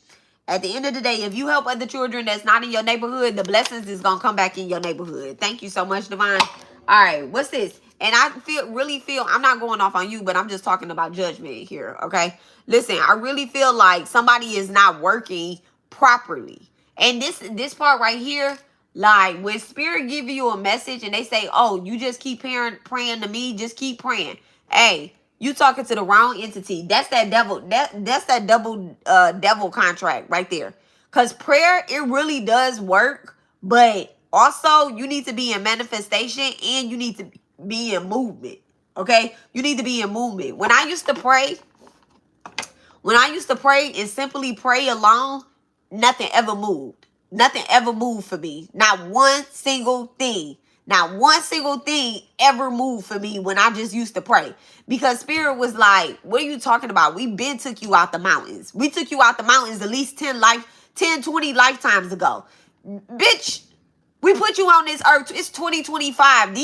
Speaker 1: if you help other children that's not in your neighborhood, the blessings is going to come back in your neighborhood. Thank you so much, Divine. All right, what's this? And I really feel, I'm not going off on you, but I'm just talking about judgment here, okay? Listen, I really feel like somebody is not working properly. And this part right here, like when Spirit give you a message and they say, oh, you just keep praying to me, just keep praying. Hey, you talking to the wrong entity. That's that devil. That's that devil contract right there. Because prayer, it really does work. But also, you need to be in manifestation and you need to be in movement. Okay? You need to be in movement. When I used to pray and simply pray alone, nothing ever moved. Nothing ever moved for me. Not one single thing. Not one single thing ever moved for me when I just used to pray. Because Spirit was like, what are you talking about? We been took you out the mountains. We took you out the mountains at least 10, 20 lifetimes ago. Bitch, we put you on this earth. It's 2025.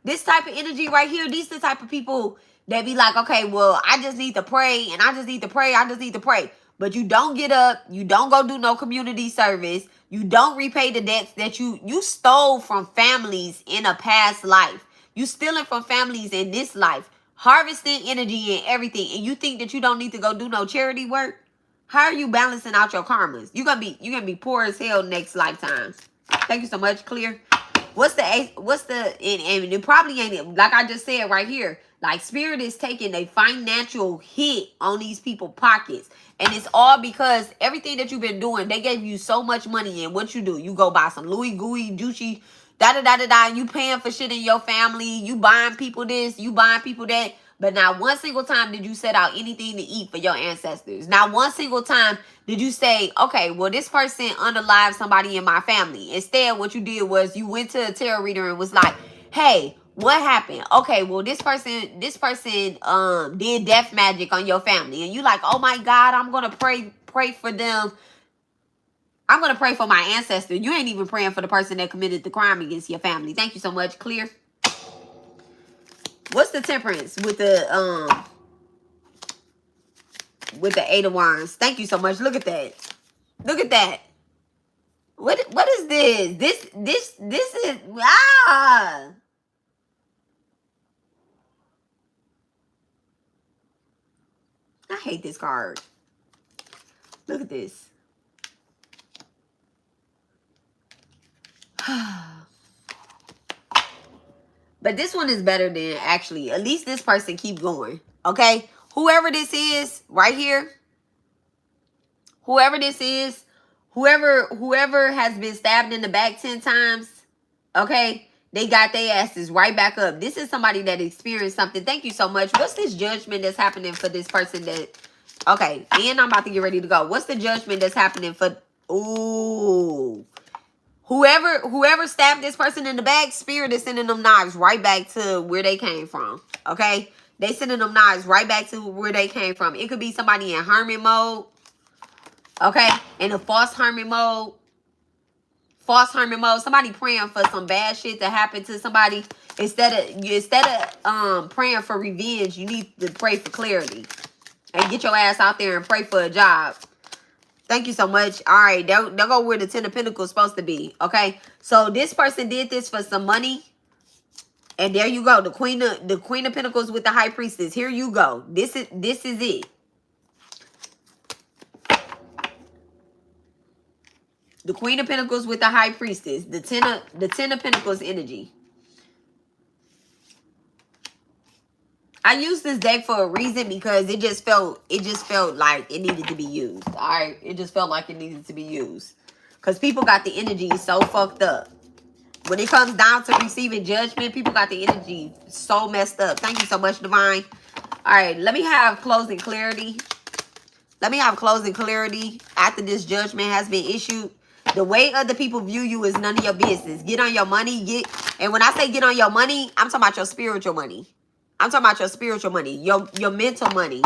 Speaker 1: This type of energy right here, these the type of people that be like, okay, well, I just need to pray and I just need to pray. I just need to pray. But you don't get up. You don't go do no community service. You don't repay the debts that you stole from families in a past life. You stealing from families in this life. Harvesting energy and everything. And you think that you don't need to go do no charity work? How are you balancing out your karmas? You're gonna be poor as hell next lifetime. Thank you so much, Clear. And it probably ain't, like I just said right here, like Spirit is taking a financial hit on these people's pockets. And it's all because everything that you've been doing, they gave you so much money. And what you do, you go buy some Louis Gooey, Gucci, da-da-da-da-da. You paying for shit in your family. You buying people this, you buying people that. But not one single time did you set out anything to eat for your ancestors. Not one single time did you say, okay, well, this person unalived somebody in my family. Instead, what you did was you went to a tarot reader and was like, hey, what happened? Okay, well, this person did death magic on your family. And you like, oh my God, I'm going to pray for them. I'm going to pray for my ancestor. You ain't even praying for the person that committed the crime against your family. Thank you so much. Clear. What's the Temperance with the Eight of Wands? Thank you so much. Look at that. Look at that. What is this? This is I hate this card. Look at this. But this one is better than actually. At least this person keep going. Okay? Whoever this is right here. Whoever this is. Whoever has been stabbed in the back 10 times. Okay? They got their asses right back up. This is somebody that experienced something. Thank you so much. What's this judgment that's happening for this person that... Okay. And I'm about to get ready to go. What's the judgment that's happening for... Ooh... Whoever stabbed this person in the back, Spirit is sending them knives right back to where they came from. Okay? They sending them knives right back to where they came from. It could be somebody in hermit mode. Okay? In a false hermit mode. False hermit mode. Somebody praying for some bad shit to happen to somebody. Instead of praying for revenge, you need to pray for clarity. And get your ass out there and pray for a job. Thank you so much. All right, they'll go where the 10 of Pentacles is supposed to be. Okay, so this person did this for some money, and there you go. The Queen of Pentacles with the High Priestess. Here you go. This is it. The Queen of Pentacles with the High Priestess. The 10 of Pentacles energy. I used this deck for a reason because it just felt like it needed to be used. All right, it just felt like it needed to be used because people got the energy so fucked up. When it comes down to receiving judgment, people got the energy so messed up. Thank you so much, Divine. All right, let me have closing clarity. Let me have closing clarity after this judgment has been issued. The way other people view you is none of your business. Get on your money. And when I say get on your money, I'm talking about your spiritual money. I'm talking about your spiritual money, your mental money.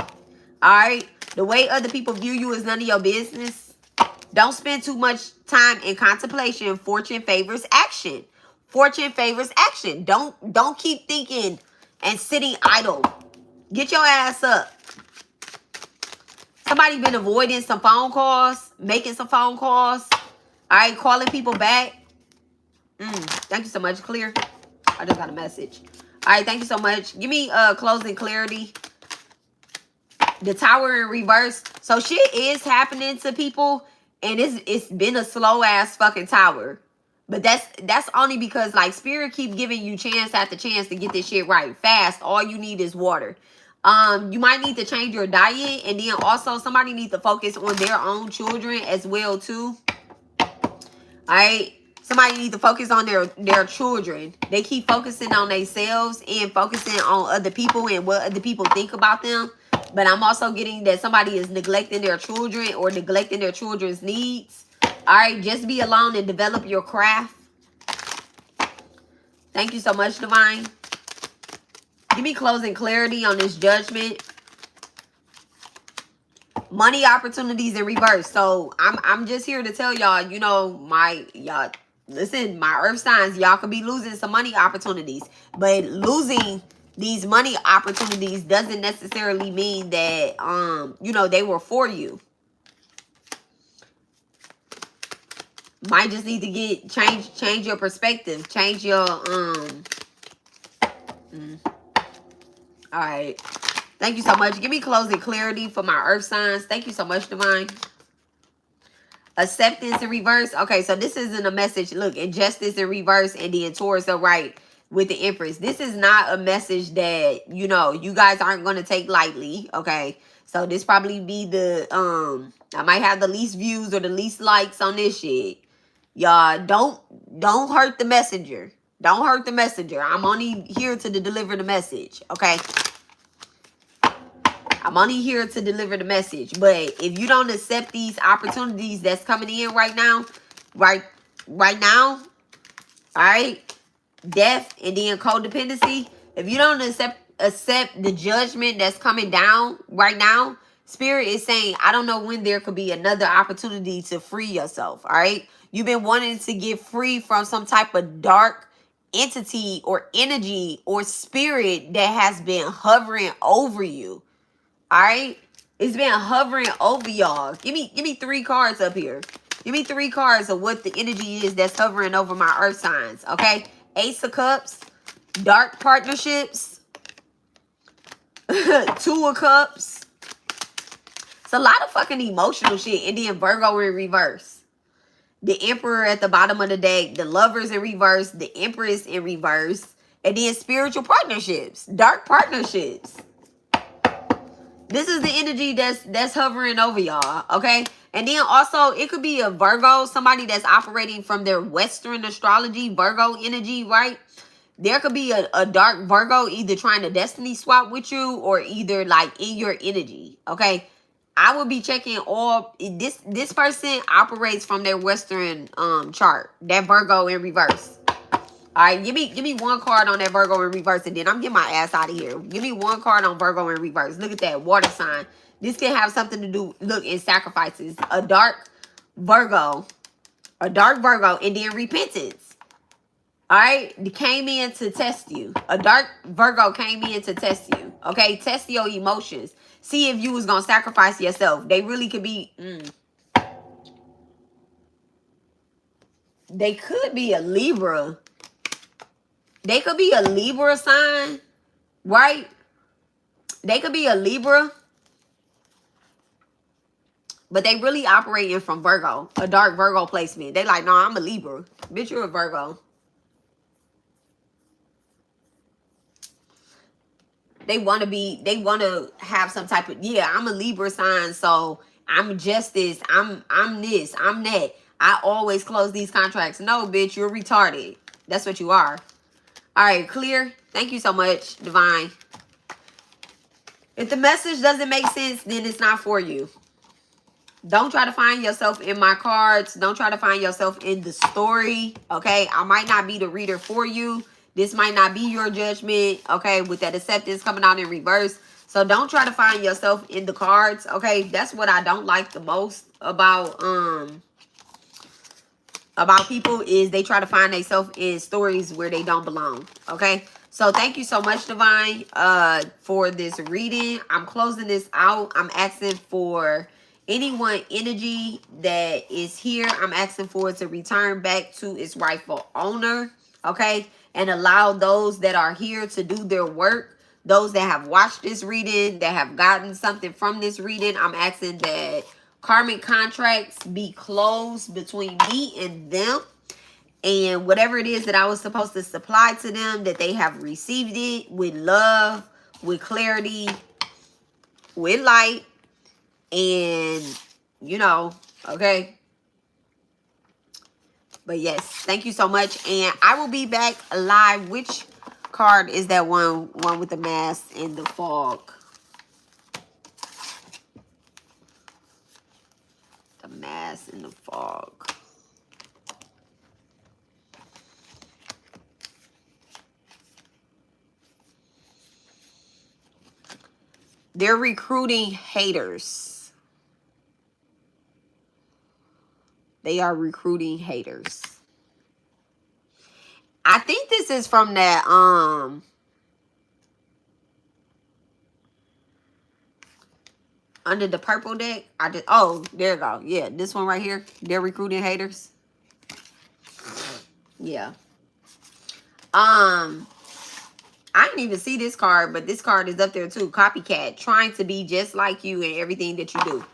Speaker 1: All right? The way other people view you is none of your business. Don't spend too much time in contemplation. Fortune favors action. Fortune favors action. Don't keep thinking and sitting idle. Get your ass up. Somebody been avoiding some phone calls, making some phone calls. All right, calling people back. Thank you so much, Clear. I just got a message. All right, thank you so much. Give me closing clarity. The Tower in reverse. So shit is happening to people, and it's been a slow ass fucking Tower. But that's only because like Spirit keep giving you chance after chance to get this shit right. Fast. All you need is water. You might need to change your diet, and then also somebody needs to focus on their own children as well too. All right. Somebody needs to focus on their children. They keep focusing on themselves and focusing on other people and what other people think about them. But I'm also getting that somebody is neglecting their children or neglecting their children's needs. All right, just be alone and develop your craft. Thank you so much, Divine. Give me closing clarity on this Judgment. Money opportunities in reverse. So I'm just here to tell y'all, you know, y'all listen, my earth signs, y'all could be losing some money opportunities. But losing these money opportunities doesn't necessarily mean that you know, they were for you. Might just need to get change your perspective, change your all right. Thank you so much. Give me closing clarity for my earth signs. Thank you so much, Divine. Acceptance in reverse. Okay, so this isn't a message. Look, injustice in reverse, and then Taurus are right with the Empress. This is not a message that, you know, you guys aren't going to take lightly. Okay, so this probably be the I might have the least views or the least likes on this shit. Y'all don't hurt the messenger. Don't hurt the messenger. I'm only here to deliver the message. Okay, I'm only here to deliver the message. But if you don't accept these opportunities that's coming in right now, right now, all right, death and then codependency. If you don't accept the judgment that's coming down right now, Spirit is saying, I don't know when there could be another opportunity to free yourself. All right, you've been wanting to get free from some type of dark entity or energy or spirit that has been hovering over you. All right, it's been hovering over y'all. Give me 3 cards up here. Give me 3 cards of what the energy is that's hovering over my earth signs. Okay, Ace of Cups, dark partnerships, 2 of Cups. It's a lot of fucking emotional shit. And then Virgo in reverse. The Emperor at the bottom of the deck, the Lovers in reverse, the Empress in reverse, and then spiritual partnerships, dark partnerships. This is the energy that's hovering over y'all, okay? And then also, it could be a Virgo, somebody that's operating from their Western astrology, Virgo energy, right? There could be a dark Virgo either trying to destiny swap with you or either like in your energy, okay? I would be checking all this person operates from their Western chart, that Virgo in reverse. All right, give me 1 card on that Virgo in reverse, and then I'm getting my ass out of here. Give me 1 card on Virgo in reverse. Look at that, water sign. This can have something to do, look, in sacrifices. A dark Virgo, and then repentance. All right, they came in to test you. A dark Virgo came in to test you. Okay, test your emotions. See if you was going to sacrifice yourself. They really could be... They could be a Libra. They could be a Libra sign, right? They could be a Libra. But they really operating from Virgo. A dark Virgo placement. They like, no, I'm a Libra. Bitch, you're a Virgo. They want to have some type of, yeah, I'm a Libra sign, so I'm justice. I'm this, I'm that. I always close these contracts. No, bitch, you're retarded. That's what you are. All right, clear. Thank you so much, Divine. If the message doesn't make sense, then it's not for you. Don't try to find yourself in my cards. Don't try to find yourself in the story, okay? I might not be the reader for you. This might not be your judgment, okay, with that acceptance coming out in reverse. So don't try to find yourself in the cards, okay? That's what I don't like the most about about people is they try to find themselves in stories where they don't belong. Okay. So thank you so much, Divine, for this reading. I'm closing this out. I'm asking for anyone energy that is here. I'm asking for it to return back to its rightful owner. Okay. And allow those that are here to do their work. Those that have watched this reading, that have gotten something from this reading, I'm asking that karmic contracts be closed between me and them. And whatever it is that I was supposed to supply to them, that they have received it with love, with clarity, with light. And, you know, okay. But yes, thank you so much. And I will be back live. Which card is that one with the mask and the fog? The mask and the fog. They're recruiting haters. They are recruiting haters. I think this is from that under the purple deck. Oh, there you go. Yeah, this one right here. They're recruiting haters. Yeah. I didn't even see this card, but this card is up there too. Copycat, trying to be just like you in everything that you do.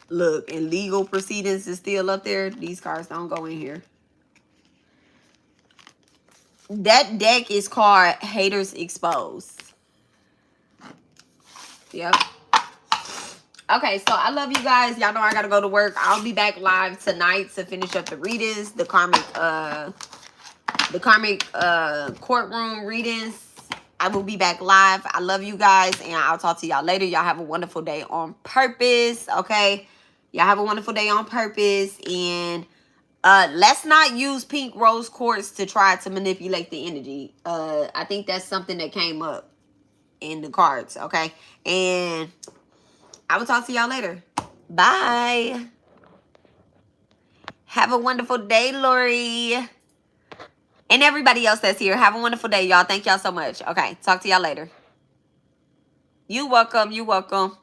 Speaker 1: Look, and legal proceedings is still up there. These cards don't go in here. That deck is called Haters Exposed. Yep. Okay, so I love you guys. Y'all know I gotta go to work. I'll be back live tonight to finish up the readings, the Karmic Courtroom readings. I will be back live. I love you guys, and I'll talk to y'all later. Y'all have a wonderful day on purpose, okay? Y'all have a wonderful day on purpose, and let's not use pink rose quartz to try to manipulate the energy. I think that's something that came up in the cards, okay? And I will talk to y'all later. Bye. Have a wonderful day, Lori. And everybody else that's here. Have a wonderful day, y'all. Thank y'all so much. Okay, talk to y'all later. You welcome. You welcome.